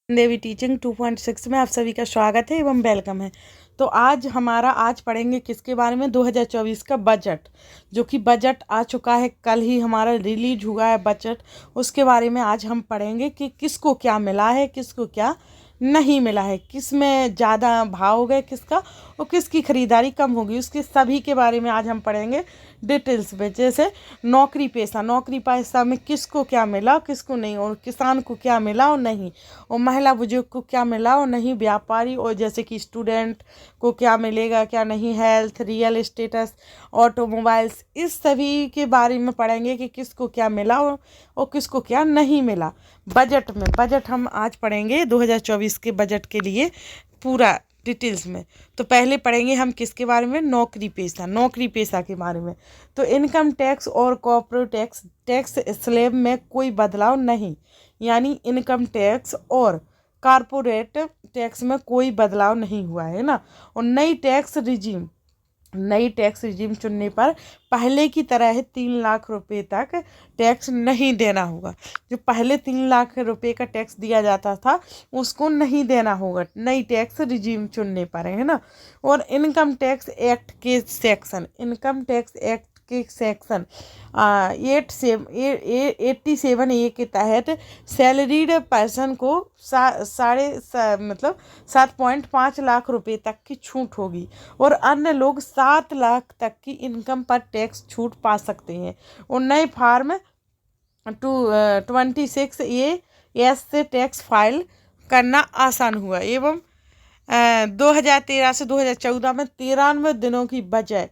देवी teaching 2.6 में आप सभी का स्वागत है एवं वेलकम है। तो आज पढ़ेंगे किसके बारे में, 2024 का बजट। जो कि बजट आ चुका है, कल ही हमारा रिलीज हुआ है बजट। उसके बारे में आज हम पढ़ेंगे कि किसको क्या मिला है, किसको क्या नहीं मिला है, किस में ज़्यादा भाव हो गए किसका, और किसकी खरीदारी कम होगी, उसके सभी के बारे में आज हम पढ़ेंगे डिटेल्स में। जैसे नौकरी पैसा में किसको क्या मिला किसको नहीं, और किसान को क्या मिला और नहीं, और महिला बुजुर्ग को क्या मिला और नहीं, व्यापारी और जैसे कि स्टूडेंट को क्या मिलेगा क्या नहीं, हेल्थ, रियल स्टेटस, ऑटोमोबाइल्स, इस सभी के बारे में पढ़ेंगे कि किसको क्या मिला और किसको क्या नहीं मिला बजट में। बजट हम आज पढ़ेंगे 2024 के बजट के लिए पूरा डिटेल्स में। तो पहले पढ़ेंगे हम किसके बारे में, नौकरी पेशा के बारे में। तो इनकम टैक्स और कॉर्पोरेट टैक्स स्लैब में कोई बदलाव नहीं, यानी इनकम टैक्स और कॉर्पोरेट टैक्स में कोई बदलाव नहीं हुआ है ना। और नई टैक्स रिजीम चुनने पर पहले की तरह है 3 लाख रुपए तक टैक्स नहीं देना होगा। जो पहले 3 लाख रुपए का टैक्स दिया जाता था उसको नहीं देना होगा नई टैक्स रिजीम चुनने पर, है ना। और इनकम टैक्स एक्ट के सेक्शन 87A के तहत सैलरीड पर्सन को 7.5 लाख रुपए तक की छूट होगी, और अन्य लोग 7 लाख तक की इनकम पर टैक्स छूट पा सकते हैं। और नए फार्म 26A से टैक्स फाइल करना आसान हुआ, एवं 2013 से 2014 में 93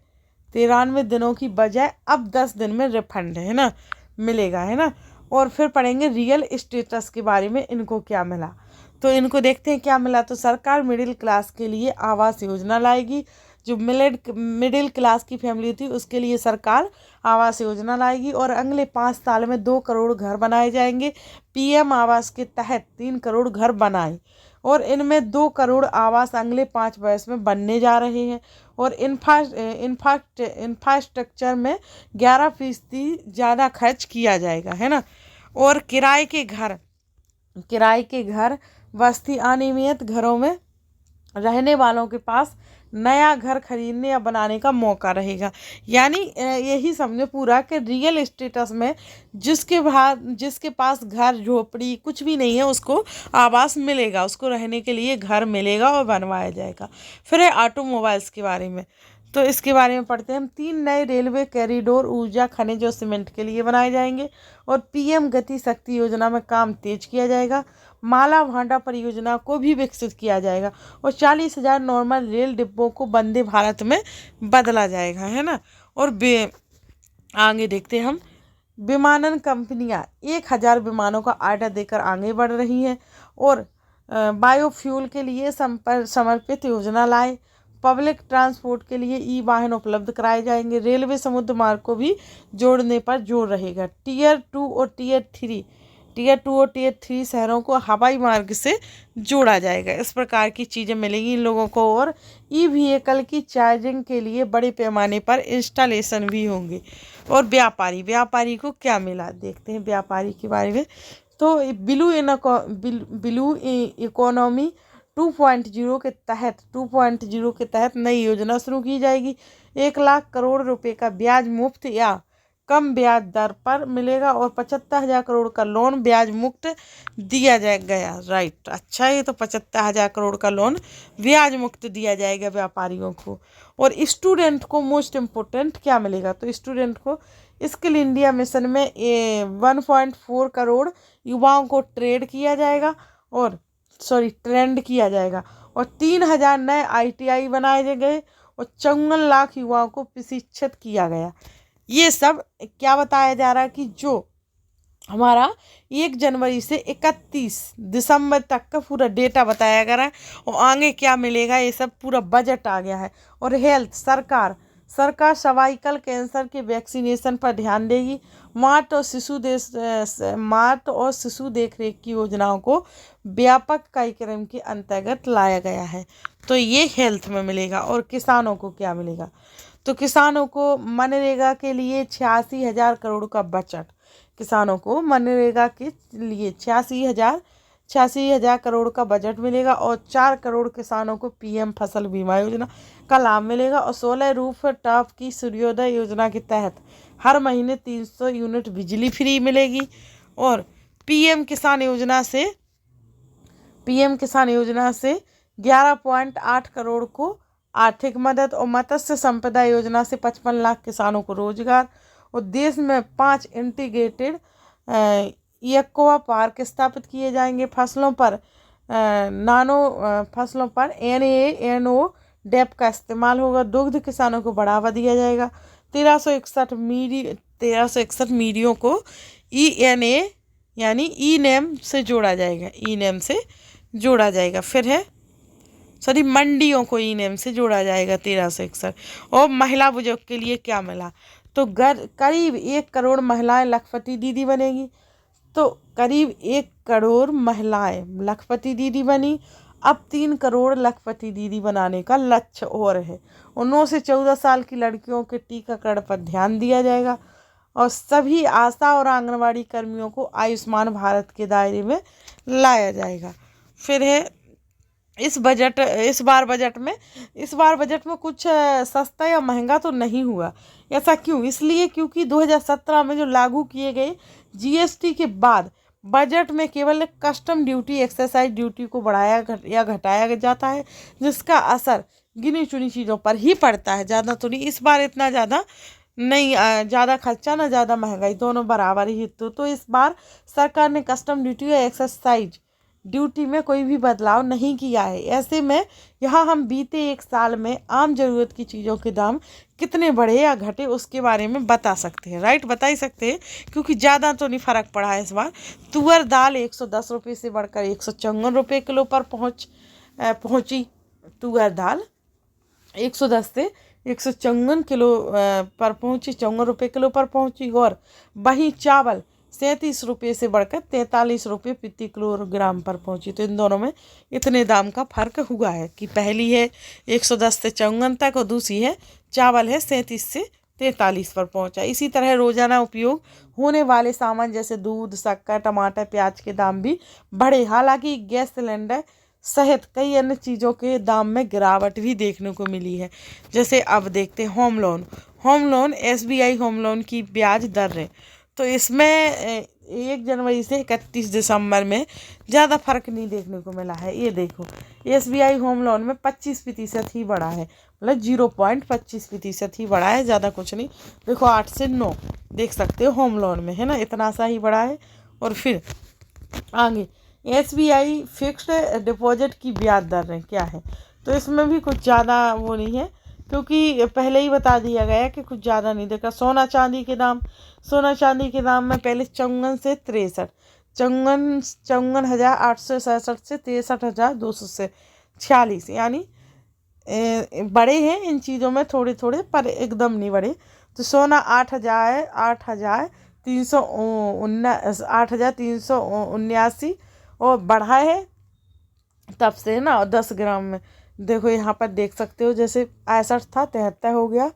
दिनों की बजाय अब 10 दिन में रिफंड है ना मिलेगा, है ना। और फिर पढ़ेंगे रियल स्टेटस के बारे में, इनको क्या मिला। तो इनको देखते हैं क्या मिला। तो सरकार मिडिल क्लास के लिए आवास योजना लाएगी। जो मिडिल क्लास की फैमिली थी उसके लिए सरकार आवास योजना लाएगी, और अगले 5 साल में 2 करोड़ घर बनाए जाएंगे। पीएम आवास के तहत 3 करोड़ घर बनाए, और इनमें 2 करोड़ आवास अगले 5 वर्ष में बनने जा रहे हैं। और इंफ्रास्ट्रक्चर में 11% ज़्यादा खर्च किया जाएगा, है ना। और किराए के घर बस्ती अनियमित घरों में रहने वालों के पास नया घर खरीदने या बनाने का मौका रहेगा। यानी यही समझो पूरा कि रियल स्टेटस में जिसके पास घर झोपड़ी कुछ भी नहीं है उसको आवास मिलेगा, उसको रहने के लिए घर मिलेगा और बनवाया जाएगा। फिर है ऑटोमोबाइल्स के बारे में। तो इसके बारे में पढ़ते हैं हम। 3 नए रेलवे कॉरिडोर ऊर्जा खनिज और सीमेंट के लिए बनाए जाएंगे, और पीएम गति शक्ति योजना में काम तेज किया जाएगा। माला भांडा परियोजना को भी विकसित किया जाएगा, और 40,000 नॉर्मल रेल डिब्बों को वंदे भारत में बदला जाएगा, है ना। और आगे देखते हैं हम। विमानन कंपनियां 1,000 विमानों का ऑर्डर देकर आगे बढ़ रही हैं, और बायोफ्यूल के लिए समर्पित योजना लाए। पब्लिक ट्रांसपोर्ट के लिए ई वाहन उपलब्ध कराए जाएंगे। रेलवे समुद्र मार्ग को भी जोड़ने पर जोर रहेगा। टीयर टू और टीयर 3 शहरों को हवाई मार्ग से जोड़ा जाएगा। इस प्रकार की चीज़ें मिलेंगी इन लोगों को। और ई व्हीकल की चार्जिंग के लिए बड़े पैमाने पर इंस्टॉलेशन भी होंगे। और व्यापारी को क्या मिला, देखते हैं व्यापारी के बारे में। तो ब्लू इकोनॉमी 2.0 के तहत नई योजना शुरू की जाएगी। 1 लाख करोड़ रुपए का ब्याज मुफ्त या कम ब्याज दर पर मिलेगा, और 75,000 करोड़ का लोन ब्याज मुक्त दिया गया। राइट, अच्छा, ये तो 75,000 करोड़ का लोन ब्याज मुक्त दिया जाएगा व्यापारियों को। और स्टूडेंट को मोस्ट इम्पोर्टेंट क्या मिलेगा, तो स्टूडेंट को स्किल इंडिया मिशन में 1.4 करोड़ युवाओं को ट्रेंड किया जाएगा, और 3,000 नए ITI बनाए गए, और 54 लाख युवाओं को प्रशिक्षित किया गया। ये सब क्या बताया जा रहा है कि जो हमारा 1 जनवरी से 31 दिसंबर तक का पूरा डेटा बताया गया है, और आगे क्या मिलेगा ये सब पूरा बजट आ गया है। और हेल्थ, सरकार सर्वाइकल कैंसर के वैक्सीनेशन पर ध्यान देगी। मातृ और शिशु देखरेख की योजनाओं को व्यापक कार्यक्रम के अंतर्गत लाया गया है। तो ये हेल्थ में मिलेगा। और किसानों को क्या मिलेगा, तो किसानों को मनरेगा के लिए 86,000 करोड़ का बजट। किसानों को मनरेगा के लिए 86,000 86,000 करोड़ का बजट मिलेगा और 4 करोड़ किसानों को पीएम फसल बीमा योजना का लाभ मिलेगा। और 16 रूफ टॉप की सूर्योदय योजना के तहत हर महीने 300 यूनिट बिजली फ्री मिलेगी। और पीएम किसान योजना से 11.8 करोड़ को आर्थिक मदद। और मत्स्य संपदा योजना से 55 लाख किसानों को रोजगार। और देश में 5 इंटीग्रेटेड एक्वा पार्क स्थापित किए जाएंगे। फसलों पर NaNo डैप का इस्तेमाल होगा। दुग्ध किसानों को बढ़ावा दिया जाएगा। 1361 मीडियो को ENA यानी ई नेम से जोड़ा जाएगा। फिर है मंडियों को ई नेम से जोड़ा जाएगा 1361। और महिला बुजुर्ग के लिए क्या मिला, तो करीब 1 करोड़ महिलाएं लखपति दीदी बनेगी। तो करीब 1 करोड़ महिलाएं लखपति दीदी बनी। अब 3 करोड़ लखपति दीदी बनाने का लक्ष्य और है। और 9 से 14 साल की लड़कियों के टीकाकरण पर ध्यान दिया जाएगा। और सभी आशा और आंगनवाड़ी कर्मियों को आयुष्मान भारत के दायरे में लाया जाएगा। फिर है इस बार बजट में कुछ सस्ता या महंगा तो नहीं हुआ। ऐसा क्यों? इसलिए क्योंकि 2017 में जो लागू किए गए GST के बाद बजट में केवल कस्टम ड्यूटी, एक्साइज ड्यूटी को बढ़ाया या घटाया जाता है, जिसका असर गिनी चुनी चीज़ों पर ही पड़ता है, ज़्यादा तो नहीं। इस बार इतना ज़्यादा नहीं, ज़्यादा खर्चा ना ज़्यादा महंगाई, दोनों बराबर ही। तो इस बार सरकार ने कस्टम ड्यूटी या एक्साइज ड्यूटी में कोई भी बदलाव नहीं किया है। ऐसे में यहाँ हम बीते 1 साल में आम ज़रूरत की चीज़ों के दाम कितने बढ़े या घटे उसके बारे में बता सकते हैं, राइट, बता ही सकते हैं, क्योंकि ज़्यादा तो नहीं फ़र्क पड़ा है इस बार। तुअर दाल 110 रुपये से बढ़कर 154 रुपये किलो पर पहुँची। तुअर दाल 110 से 154 किलो पर पहुँची, 54 रुपये किलो पर पहुँची। और वहीं चावल 37 रुपये से बढ़कर 43 रुपये प्रति किलोग्राम पर पहुंची। तो इन दोनों में इतने दाम का फर्क हुआ है कि पहली है 110 से 54 तक और दूसरी है चावल है 37 से 43 पर पहुंचा। इसी तरह रोजाना उपयोग होने वाले सामान जैसे दूध, शक्कर, टमाटर, प्याज के दाम भी बढ़े। हालांकि गैस सिलेंडर सहित कई अन्य चीज़ों के दाम में गिरावट भी देखने को मिली है। जैसे अब देखते हैं home loan SBI home loan की ब्याज दर। तो इसमें 1 जनवरी से 31 दिसंबर में ज़्यादा फर्क नहीं देखने को मिला है। ये देखो SBI होम लोन में 25% ही बढ़ा है, मतलब 0.25% ही बढ़ा है, ज़्यादा कुछ नहीं। देखो 8 से 9 देख सकते हो होम लोन में, है ना, इतना सा ही बढ़ा है। और फिर आगे SBI फिक्स्ड डिपॉजिट की ब्याज दर क्या है, तो इसमें भी कुछ ज़्यादा वो नहीं है, क्योंकि पहले ही बता दिया गया कि कुछ ज़्यादा नहीं देखा। सोना चांदी के दाम में पहले 54 से 63, 54,867 से 63,246, यानी बड़े हैं इन चीज़ों में थोड़े थोड़े, पर एकदम नहीं बढ़े। तो सोना 8,379 और बढ़ा है तब से ना। 10 ग्राम में देखो यहाँ पर देख सकते हो, जैसे 61 था 73 हो गया,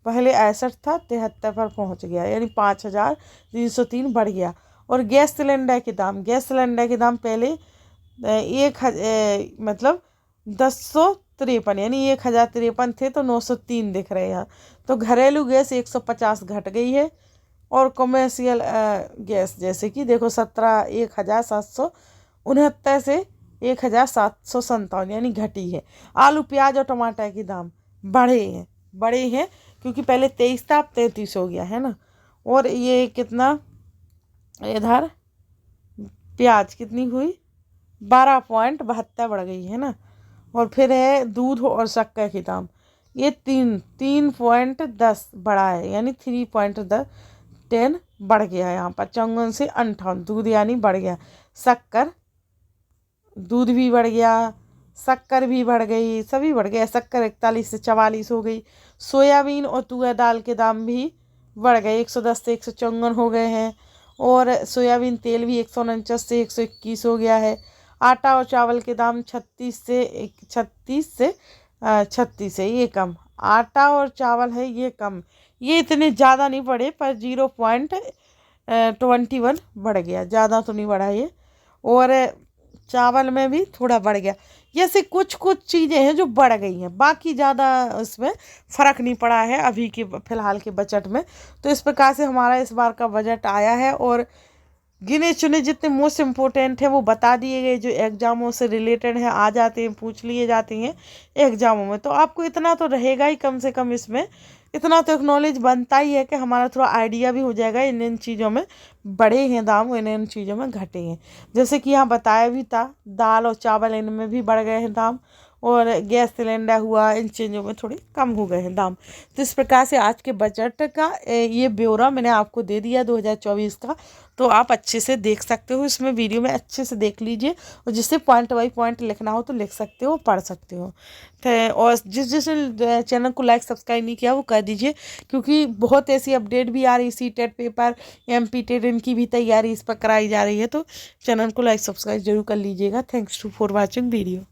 पहले 61 था 73 पर पहुँच गया, यानी 5,303 बढ़ गया। और गैस सिलेंडर के दाम पहले 1053 यानी 1,053 थे, तो 903 दिख रहे हैं। तो घरेलू गैस 150 घट गई है। और कमर्शियल गैस जैसे कि देखो 1,769 से 1,757 यानी घटी है। आलू, प्याज और टमाटर के दाम बढ़े हैं क्योंकि पहले 23 था, अब 33 हो गया है ना। और ये कितना, इधर प्याज कितनी हुई, 12.72 बढ़ गई है ना। और फिर है दूध और शक्कर के दाम, ये 3.10 बढ़ा है, यानी 3.10 बढ़ गया। यहाँ पर 54 से 58 दूध यानी बढ़ गया। दूध भी बढ़ गया, शक्कर भी बढ़ गई, सभी बढ़ गया। शक्कर 41 से 44 हो गई। सोयाबीन और तुअर दाल के दाम भी बढ़ गए, 110 से 154 हो गए हैं। और सोयाबीन तेल भी 149 से 121 हो गया है। आटा और चावल के दाम 36 से ये कम। आटा और चावल है ये कम, ये इतने ज़्यादा नहीं बढ़े, पर 0.21 बढ़ गया, ज़्यादा तो नहीं बढ़ा ये। और चावल में भी थोड़ा बढ़ गया। जैसे कुछ कुछ चीज़ें हैं जो बढ़ गई हैं, बाकी ज़्यादा उसमें फ़र्क नहीं पड़ा है अभी के फ़िलहाल के बजट में। तो इस प्रकार से हमारा इस बार का बजट आया है, और गिने चुने जितने मोस्ट इम्पोर्टेंट हैं वो बता दिए गए, जो एग्ज़ामों से रिलेटेड हैं, आ जाते हैं, पूछ लिए जाते हैं एग्ज़ामों में। तो आपको इतना तो रहेगा ही कम से कम, इसमें इतना तो एक नॉलेज बनता ही है कि हमारा थोड़ा आइडिया भी हो जाएगा इन इन चीज़ों में बढ़े हैं दाम, इन इन चीज़ों में घटे हैं। जैसे कि यहाँ बताया भी था, दाल और चावल इनमें भी बढ़ गए हैं दाम, और गैस सिलेंडर हुआ, इन चीज़ों में थोड़े कम हो गए हैं दाम। तो इस प्रकार से आज के बजट का ये ब्यौरा मैंने आपको दे दिया 2024 का। तो आप अच्छे से देख सकते हो, इसमें वीडियो में अच्छे से देख लीजिए, और जिससे पॉइंट बाई पॉइंट लिखना हो तो लिख सकते हो, पढ़ सकते हो। और जिसने चैनल को लाइक सब्सक्राइब नहीं किया वो कर दीजिए, क्योंकि बहुत ऐसी अपडेट भी आ रही, C TET paper, MP TET, इनकी भी तैयारी इस पर कराई जा रही है। तो चैनल को लाइक सब्सक्राइब जरूर कर लीजिएगा। Thanks for watching video.